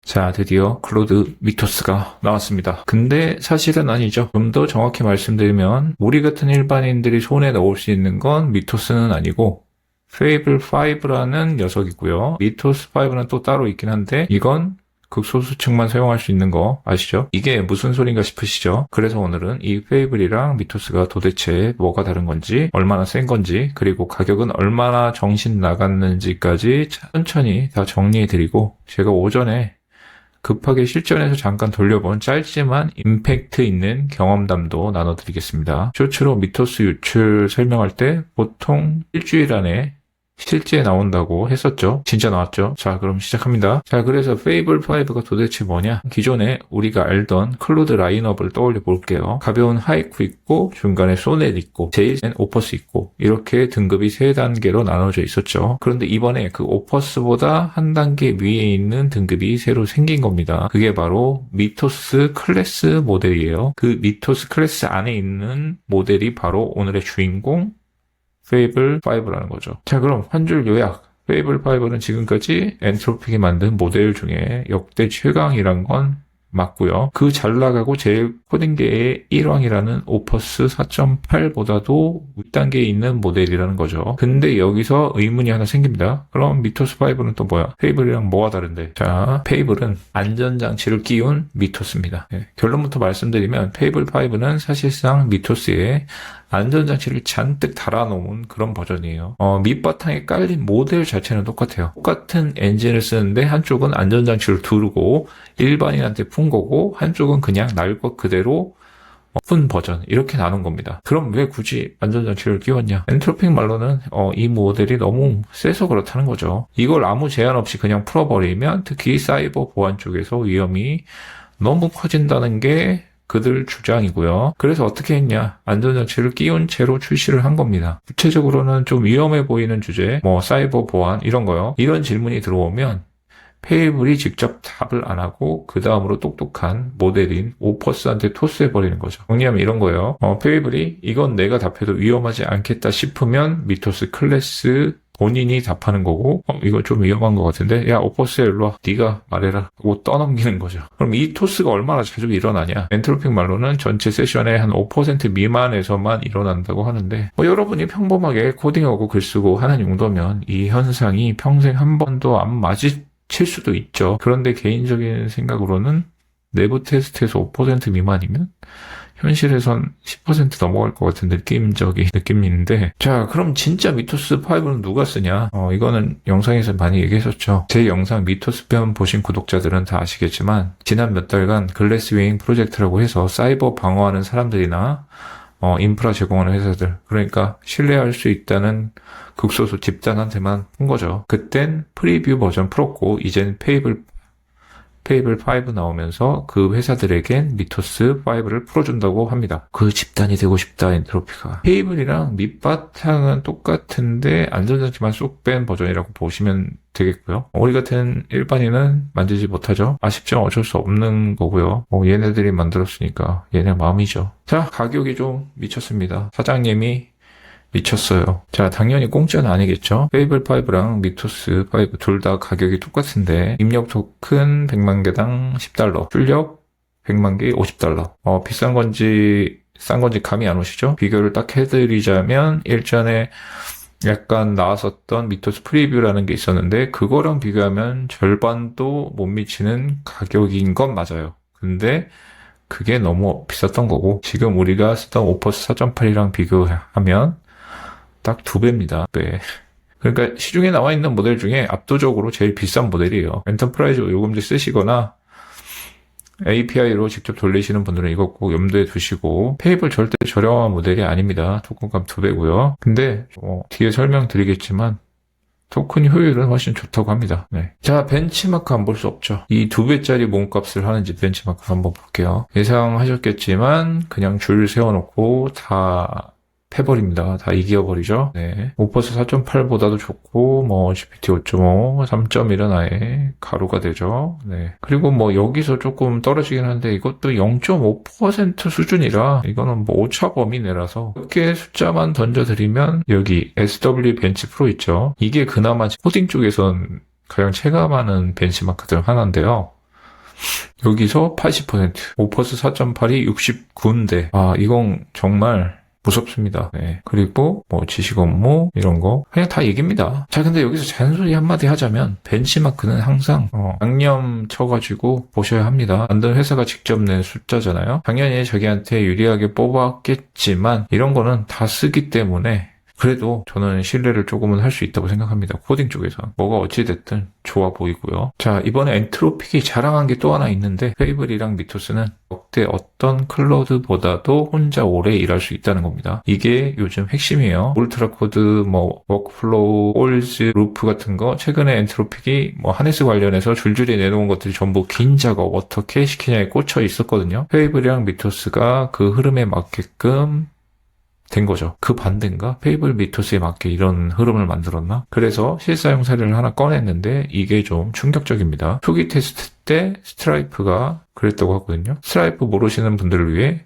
자, 드디어 클로드 미토스가 나왔습니다. 근데 사실은 아니죠. 좀 더 정확히 말씀드리면 우리 같은 일반인들이 손에 넣을 수 있는 건 미토스는 아니고 페이블 5라는 녀석이고요. 미토스 5는 또 따로 있긴 한데 이건 극소수층만 사용할 수 있는 거 아시죠? 이게 무슨 소린가 싶으시죠? 그래서 오늘은 이 페이블이랑 미토스가 도대체 뭐가 다른 건지, 얼마나 센 건지, 그리고 가격은 얼마나 정신 나갔는지까지 천천히 다 정리해드리고, 제가 오전에 급하게 실전에서 잠깐 돌려본 짧지만 임팩트 있는 경험담도 나눠드리겠습니다. 쇼츠로 미토스 유출 설명할 때 보통 일주일 안에 실제 나온다고 했었죠. 진짜 나왔죠. 자, 그럼 시작합니다. 자, 그래서 페이블 5가 도대체 뭐냐? 기존에 우리가 알던 클로드 라인업을 떠올려 볼게요. 가벼운 하이쿠 있고 중간에 소넷 있고 제일 센 오퍼스 있고 이렇게 등급이 3단계로 나눠져 있었죠. 그런데 이번에 그 오퍼스보다 한 단계 위에 있는 등급이 새로 생긴 겁니다. 그게 바로 미토스 클래스 모델이에요. 그 미토스 클래스 안에 있는 모델이 바로 오늘의 주인공 페이블 5라는 거죠. 자, 그럼 한 줄 요약. 페이블 5는 지금까지 엔트로픽이 만든 모델 중에 역대 최강이란 건 맞고요. 그 잘 나가고 제일 코딩계의 1왕이라는 오퍼스 4.8보다도 윗단계에 있는 모델이라는 거죠. 근데 여기서 의문이 하나 생깁니다. 그럼 미토스 5는 또 뭐야? 페이블이랑 뭐가 다른데? 자, 페이블은 안전장치를 끼운 미토스입니다. 결론부터 말씀드리면 페이블 5는 사실상 미토스에 안전장치를 잔뜩 달아놓은 그런 버전이에요. 밑바탕에 깔린 모델 자체는 똑같아요. 똑같은 엔진을 쓰는데 한쪽은 안전장치를 두르고 일반인한테 푼 거고 한쪽은 그냥 날 것 그대로 푼 버전 이렇게 나눈 겁니다. 그럼 왜 굳이 안전장치를 끼웠냐? 엔트로픽 말로는 이 모델이 너무 세서 그렇다는 거죠. 이걸 아무 제한 없이 그냥 풀어버리면 특히 사이버 보안 쪽에서 위험이 너무 커진다는 게 그들 주장이고요. 그래서 어떻게 했냐? 안전장치를 끼운 채로 출시를 한 겁니다. 구체적으로는 좀 위험해 보이는 주제, 사이버 보안 이런 거요. 이런 질문이 들어오면 페이블이 직접 답을 안 하고 그 다음으로 똑똑한 모델인 오퍼스한테 토스해버리는 거죠. 정리하면 이런 거예요. 페이블이 이건 내가 답해도 위험하지 않겠다 싶으면 미토스 클래스 본인이 답하는 거고 이거 좀 위험한 것 같은데 야 오퍼스야 일로와 네가 말해라 하고 떠넘기는 거죠. 그럼 이 토스가 얼마나 자주 일어나냐? 엔트로픽 말로는 전체 세션의 한 5% 미만에서만 일어난다고 하는데 여러분이 평범하게 코딩하고 글 쓰고 하는 용도면 이 현상이 평생 한 번도 안 마주칠 수도 있죠. 그런데 개인적인 생각으로는 내부 테스트에서 5% 미만이면 현실에선 10% 넘어갈 것 같은 느낌적인 느낌인데 자 그럼 진짜 미토스 5는 누가 쓰냐 이거는 영상에서 많이 얘기했었죠. 제 영상 미토스 편 보신 구독자들은 다 아시겠지만 지난 몇 달간 글래스웨잉 프로젝트라고 해서 사이버 방어하는 사람들이나 인프라 제공하는 회사들 그러니까 신뢰할 수 있다는 극소수 집단한테만 푼 거죠. 그땐 프리뷰 버전 풀었고 이젠 페이블 5 나오면서 그 회사들에겐 미토스 5를 풀어준다고 합니다. 그 집단이 되고 싶다 엔트로피가. 페이블이랑 밑바탕은 똑같은데 안전장치만 쏙 뺀 버전이라고 보시면 되겠고요. 우리 같은 일반인은 만지지 못하죠. 아쉽죠. 어쩔 수 없는 거고요. 얘네들이 만들었으니까 얘네 마음이죠. 자, 가격이 좀 미쳤습니다. 사장님이 미쳤어요. 자, 당연히 공짜는 아니겠죠. 페이블 5랑 미토스 5 둘 다 가격이 똑같은데 입력 토큰 100만 개당 $10, 출력 100만 개 $50. 비싼 건지 싼 건지 감이 안 오시죠? 비교를 딱 해드리자면 일전에 약간 나왔었던 미토스 프리뷰라는 게 있었는데 그거랑 비교하면 절반도 못 미치는 가격인 건 맞아요. 근데 그게 너무 비쌌던 거고 지금 우리가 쓰던 오퍼스 4.8이랑 비교하면 딱 2배입니다. 네. 그러니까 시중에 나와 있는 모델 중에 압도적으로 제일 비싼 모델이에요. 엔터프라이즈 요금제 쓰시거나 API로 직접 돌리시는 분들은 이거 꼭 염두에 두시고 페이블 절대 저렴한 모델이 아닙니다. 토큰값 2배고요. 근데 뒤에 설명드리겠지만 토큰 효율은 훨씬 좋다고 합니다. 네. 자, 벤치마크 안 볼 수 없죠. 이 2배짜리 몸값을 하는지 벤치마크 한번 볼게요. 예상하셨겠지만 그냥 줄 세워놓고 다 패버립니다. 다 이겨버리죠. 네. 오퍼스 4.8보다도 좋고, GPT 5.5, 3.1은 아예 가루가 되죠. 네. 그리고 여기서 조금 떨어지긴 한데, 이것도 0.5% 수준이라, 이거는 오차 범위 내라서, 이렇게 숫자만 던져드리면, 여기 SW 벤치 프로 있죠. 이게 그나마 코딩 쪽에선 가장 체감하는 벤치마크 중 하나인데요. 여기서 80%, 오퍼스 4.8이 69인데, 이건 정말 무섭습니다. 네. 그리고 뭐 지식 업무 이런 거 그냥 다 얘기입니다. 자, 근데 여기서 잔소리 한마디 하자면 벤치마크는 항상 양념 쳐가지고 보셔야 합니다. 만든 회사가 직접 낸 숫자잖아요. 당연히 자기한테 유리하게 뽑았겠지만 이런 거는 다 쓰기 때문에 그래도 저는 신뢰를 조금은 할 수 있다고 생각합니다. 코딩 쪽에서. 뭐가 어찌됐든 좋아 보이고요. 자, 이번에 엔트로픽이 자랑한 게 또 하나 있는데 페이블이랑 미토스는 역대 어떤 클로드보다도 혼자 오래 일할 수 있다는 겁니다. 이게 요즘 핵심이에요. 울트라 코드, 워크플로우, 홀즈, 루프 같은 거 최근에 엔트로픽이 하네스 관련해서 줄줄이 내놓은 것들이 전부 긴 작업 어떻게 시키냐에 꽂혀 있었거든요. 페이블이랑 미토스가 그 흐름에 맞게끔 된 거죠. 그 반대인가? 페이블 미토스에 맞게 이런 흐름을 만들었나? 그래서 실사용 사례를 하나 꺼냈는데 이게 좀 충격적입니다. 초기 테스트 때 스트라이프가 그랬다고 하거든요. 스트라이프 모르시는 분들을 위해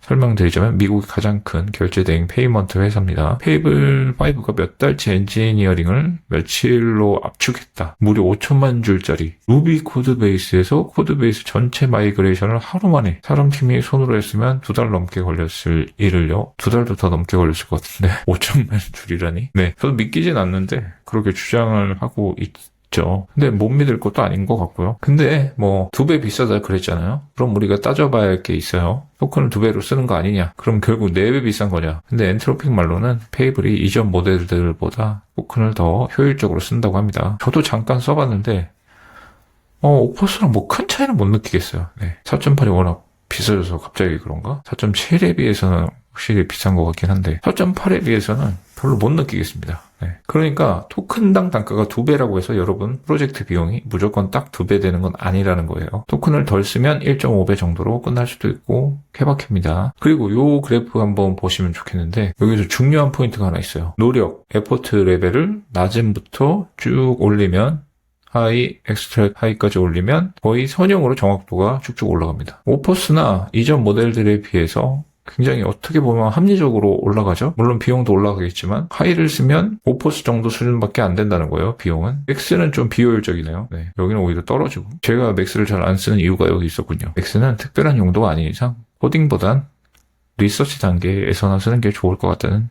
설명드리자면 미국의 가장 큰 결제 대행 페이먼트 회사입니다. 페이블 5가 몇 달치 엔지니어링을 며칠로 압축했다. 무려 5천만 줄짜리 루비 코드베이스에서 코드베이스 전체 마이그레이션을 하루 만에 사람 팀이 손으로 했으면 2달 넘게 걸렸을 일을요. 2달도 더 넘게 걸렸을 것 같은데 5천만 줄이라니? 네, 저도 믿기진 않는데 그렇게 주장을 하고 근데 못 믿을 것도 아닌 것 같고요. 근데 2배 비싸다 그랬잖아요. 그럼 우리가 따져봐야 할 게 있어요. 토큰을 2배로 쓰는 거 아니냐? 그럼 결국 4배 비싼 거냐? 근데 엔트로픽 말로는 페이블이 이전 모델들보다 토큰을 더 효율적으로 쓴다고 합니다. 저도 잠깐 써봤는데 오퍼스랑 큰 차이는 못 느끼겠어요. 네. 4.8이 워낙 비싸져서 갑자기 그런가? 4.7에 비해서는 확실히 비싼 것 같긴 한데 4.8에 비해서는 별로 못 느끼겠습니다. 네. 그러니까 토큰당 단가가 2배라고 해서 여러분 프로젝트 비용이 무조건 딱 2배 되는 건 아니라는 거예요. 토큰을 덜 쓰면 1.5배 정도로 끝날 수도 있고 케바케입니다. 그리고 요 그래프 한번 보시면 좋겠는데 여기서 중요한 포인트가 하나 있어요. 노력, 에포트 레벨을 낮음부터 쭉 올리면 하이, 엑스트랙 하이까지 올리면 거의 선형으로 정확도가 쭉쭉 올라갑니다. 오퍼스나 이전 모델들에 비해서 굉장히 어떻게 보면 합리적으로 올라가죠. 물론 비용도 올라가겠지만 하이를 쓰면 오퍼스 정도 수준밖에 안 된다는 거예요. 비용은. 맥스는 좀 비효율적이네요. 네, 여기는 오히려 떨어지고. 제가 맥스를 잘 안 쓰는 이유가 여기 있었군요. 맥스는 특별한 용도가 아닌 이상 코딩보단 리서치 단계에서나 쓰는 게 좋을 것 같다는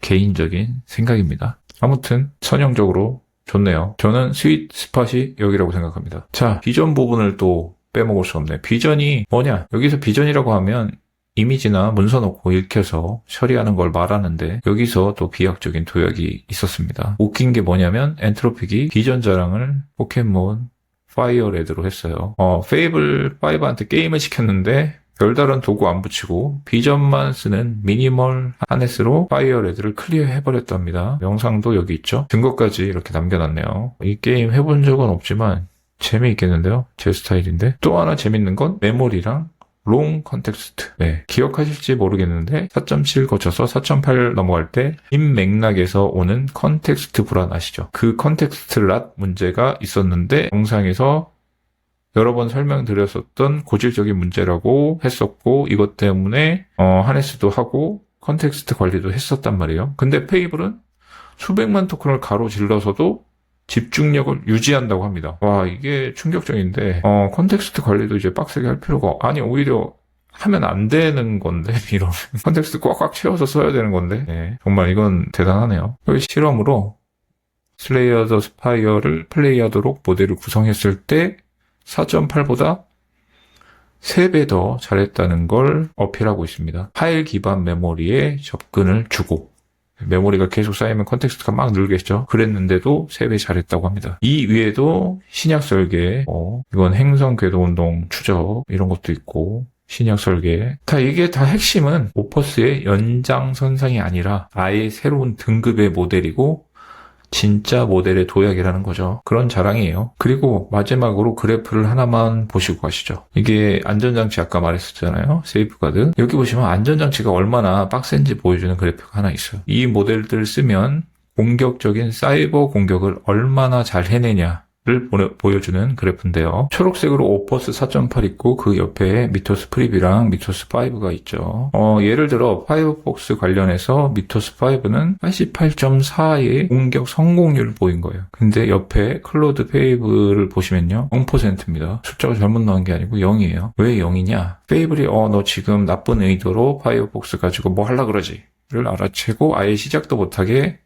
개인적인 생각입니다. 아무튼 선형적으로 좋네요. 저는 스윗 스팟이 여기라고 생각합니다. 자, 비전 부분을 또 빼먹을 수 없네. 비전이 뭐냐? 여기서 비전이라고 하면 이미지나 문서 넣고 읽혀서 처리하는 걸 말하는데 여기서 또 비약적인 도약이 있었습니다. 웃긴 게 뭐냐면 엔트로픽이 비전 자랑을 포켓몬 파이어레드로 했어요. 페이블 5한테 게임을 시켰는데 별다른 도구 안 붙이고 비전만 쓰는 미니멀 하네스로 파이어레드를 클리어해버렸답니다. 영상도 여기 있죠. 증거까지 이렇게 남겨놨네요. 이 게임 해본 적은 없지만 재미있겠는데요. 제 스타일인데. 또 하나 재밌는 건 메모리랑 롱 컨텍스트. 네, 기억하실지 모르겠는데 4.7 거쳐서 4.8 넘어갈 때 긴 맥락에서 오는 컨텍스트 불안 아시죠? 그 컨텍스트 랏 문제가 있었는데 영상에서 여러 번 설명드렸었던 고질적인 문제라고 했었고 이것 때문에 하네스도 하고 컨텍스트 관리도 했었단 말이에요. 근데 페이블은 수백만 토큰을 가로질러서도 집중력을 유지한다고 합니다. 와, 이게 충격적인데 컨텍스트 관리도 이제 빡세게 할 필요가 오히려 하면 안 되는 건데 이런 컨텍스트 꽉꽉 채워서 써야 되는 건데 네, 정말 이건 대단하네요. 여기 실험으로 슬레이어 더 스파이어를 플레이하도록 모델을 구성했을 때 4.8보다 3배 더 잘했다는 걸 어필하고 있습니다. 파일 기반 메모리에 접근을 주고 메모리가 계속 쌓이면 컨텍스트가 막 늘겠죠. 그랬는데도 3배 잘했다고 합니다. 이 위에도 신약 설계, 이건 행성 궤도 운동 추적 이런 것도 있고 신약 설계. 이게 다 핵심은 오퍼스의 연장선상이 아니라 아예 새로운 등급의 모델이고 진짜 모델의 도약이라는 거죠. 그런 자랑이에요. 그리고 마지막으로 그래프를 하나만 보시고 가시죠. 이게 안전장치 아까 말했었잖아요. 세이프가드. 여기 보시면 안전장치가 얼마나 빡센지 보여주는 그래프가 하나 있어요. 이 모델들을 쓰면 공격적인 사이버 공격을 얼마나 잘 해내냐 보여주는 그래프인데요. 초록색으로 오퍼스 4.8 있고 그 옆에 미토스 프리뷰랑 미토스 5가 있죠. 예를 들어 파이어폭스 관련해서 미토스 5는 88.4의 공격 성공률을 보인 거예요. 근데 옆에 클로드 페이블을 보시면요. 0%입니다. 숫자가 잘못 나온 게 아니고 0이에요. 왜 0이냐? 페이블이 너 지금 나쁜 의도로 파이어폭스 가지고 뭐 하려 그러지? 를 알아채고 아예 시작도 못하게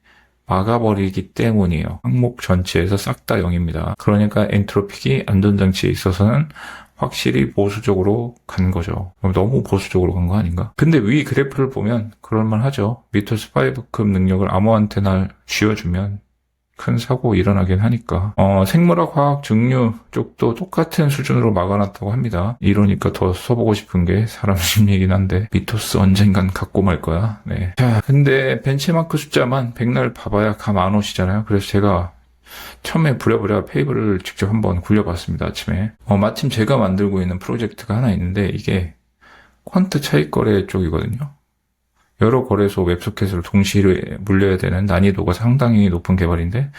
막아버리기 때문이에요. 항목 전체에서 싹 다 0입니다. 그러니까 엔트로픽이 안전장치에 있어서는 확실히 보수적으로 간 거죠. 너무 보수적으로 간 거 아닌가? 근데 위 그래프를 보면 그럴만하죠. 미토스 5급 능력을 아무한테나 쥐어주면 큰 사고 일어나긴 하니까. 생물학, 화학, 증류 쪽도 똑같은 수준으로 막아놨다고 합니다. 이러니까 더 써보고 싶은 게 사람 심리이긴 한데 미토스 언젠간 갖고 말 거야. 네. 자, 근데 벤치마크 숫자만 백날 봐봐야 감 안 오시잖아요. 그래서 제가 처음에 부랴부랴 페이블을 직접 한번 굴려봤습니다. 아침에. 마침 제가 만들고 있는 프로젝트가 하나 있는데 이게 퀀트 차익거래 쪽이거든요. 여러 거래소 웹소켓을 동시에 물려야 되는 난이도가 상당히 높은 개발인데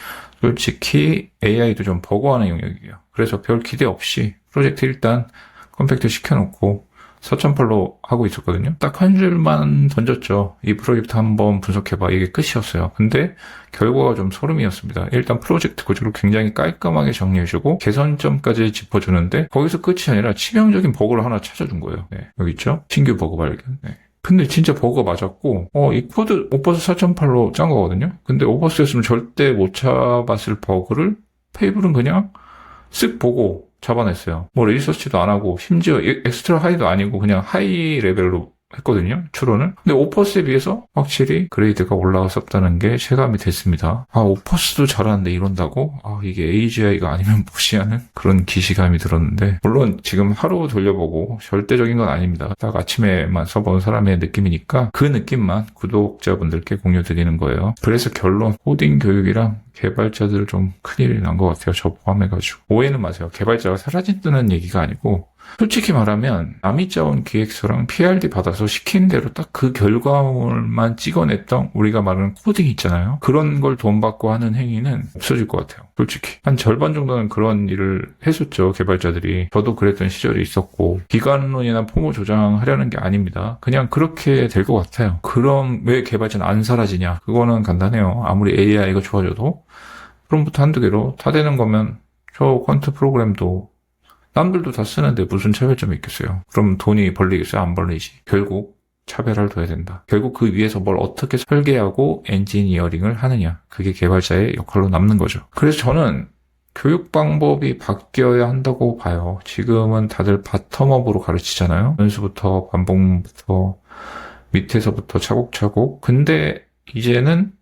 솔직히 AI도 좀 버거워하는 영역이에요. 그래서 별 기대 없이 프로젝트 일단 컴팩트 시켜놓고 4.8로 하고 있었거든요. 딱 한 줄만 던졌죠. 이 프로젝트 한번 분석해봐. 이게 끝이었어요. 근데 결과가 좀 소름이었습니다. 일단 프로젝트 구조를 굉장히 깔끔하게 정리해주고 개선점까지 짚어주는데 거기서 끝이 아니라 치명적인 버그를 하나 찾아준 거예요. 네, 여기 있죠? 신규 버그 발견. 네. 근데 진짜 버그가 맞았고 이 코드 오버스 4.8로 짠 거거든요. 근데 오버스였으면 절대 못 잡았을 버그를 페이블은 그냥 쓱 보고 잡아냈어요. 뭐 리서치도 안 하고 심지어 엑스트라 하이도 아니고 그냥 하이 레벨로 했거든요. 추론을. 근데 오퍼스에 비해서 확실히 그레이드가 올라갔었다는 게 체감이 됐습니다. 오퍼스도 잘하는데 이런다고? 이게 AGI가 아니면 무시하는 그런 기시감이 들었는데 물론 지금 하루 돌려보고 절대적인 건 아닙니다. 딱 아침에만 써본 사람의 느낌이니까 그 느낌만 구독자분들께 공유드리는 거예요. 그래서 결론, 코딩 교육이랑 개발자들 좀 큰일이 난 것 같아요. 저 포함해가지고. 오해는 마세요. 개발자가 사라진다는 얘기가 아니고 솔직히 말하면 남이자원 기획서랑 PRD 받아서 시킨 대로 딱 그 결과물만 찍어냈던 우리가 말하는 코딩 있잖아요. 그런 걸 돈 받고 하는 행위는 없어질 것 같아요. 솔직히. 한 절반 정도는 그런 일을 했었죠. 개발자들이. 저도 그랬던 시절이 있었고 기간론이나 포모 조장하려는 게 아닙니다. 그냥 그렇게 될 것 같아요. 그럼 왜 개발자는 안 사라지냐? 그거는 간단해요. 아무리 AI가 좋아져도 프롬프트 한두 개로 다 되는 거면 저 퀀트 프로그램도 남들도 다 쓰는데 무슨 차별점이 있겠어요. 그럼 돈이 벌리겠어요? 안 벌리지. 결국 차별화를 둬야 된다. 결국 그 위에서 뭘 어떻게 설계하고 엔지니어링을 하느냐. 그게 개발자의 역할로 남는 거죠. 그래서 저는 교육 방법이 바뀌어야 한다고 봐요. 지금은 다들 바텀업으로 가르치잖아요. 연수부터 반복부터 밑에서부터 차곡차곡. 근데 이제는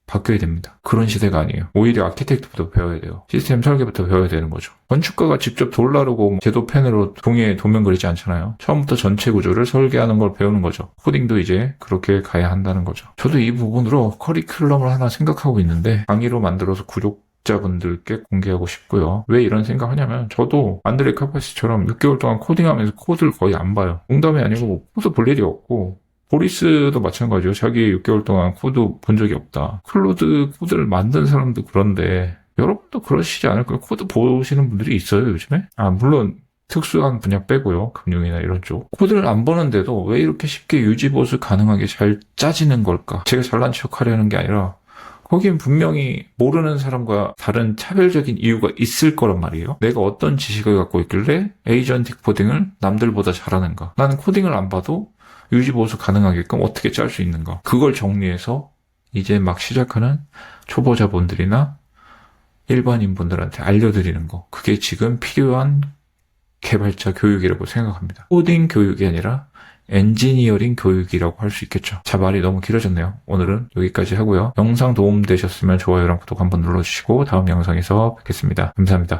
바뀌어야 됩니다. 그런 시대가 아니에요. 오히려 아키텍트부터 배워야 돼요. 시스템 설계부터 배워야 되는 거죠. 건축가가 직접 돌 나르고 제도 펜으로 종이에 도면 그리지 않잖아요. 처음부터 전체 구조를 설계하는 걸 배우는 거죠. 코딩도 이제 그렇게 가야 한다는 거죠. 저도 이 부분으로 커리큘럼을 하나 생각하고 있는데 강의로 만들어서 구독자분들께 공개하고 싶고요. 왜 이런 생각하냐면 저도 안드레 카파시처럼 6개월 동안 코딩하면서 코드를 거의 안 봐요. 농담이 아니고 코드 볼 일이 없고 보리스도 마찬가지요. 자기 6개월 동안 코드 본 적이 없다. 클로드 코드를 만든 사람도 그런데 여러분도 그러시지 않을까요? 코드 보시는 분들이 있어요, 요즘에? 물론 특수한 분야 빼고요. 금융이나 이런 쪽. 코드를 안 보는데도 왜 이렇게 쉽게 유지보수 가능하게 잘 짜지는 걸까? 제가 잘난 척하려는 게 아니라 거긴 분명히 모르는 사람과 다른 차별적인 이유가 있을 거란 말이에요. 내가 어떤 지식을 갖고 있길래 에이전틱 코딩을 남들보다 잘하는가? 나는 코딩을 안 봐도 유지보수 가능하게끔 어떻게 짤 수 있는가. 그걸 정리해서 이제 막 시작하는 초보자분들이나 일반인분들한테 알려드리는 거. 그게 지금 필요한 개발자 교육이라고 생각합니다. 코딩 교육이 아니라 엔지니어링 교육이라고 할 수 있겠죠. 자, 말이 너무 길어졌네요. 오늘은 여기까지 하고요. 영상 도움되셨으면 좋아요랑 구독 한번 눌러주시고 다음 영상에서 뵙겠습니다. 감사합니다.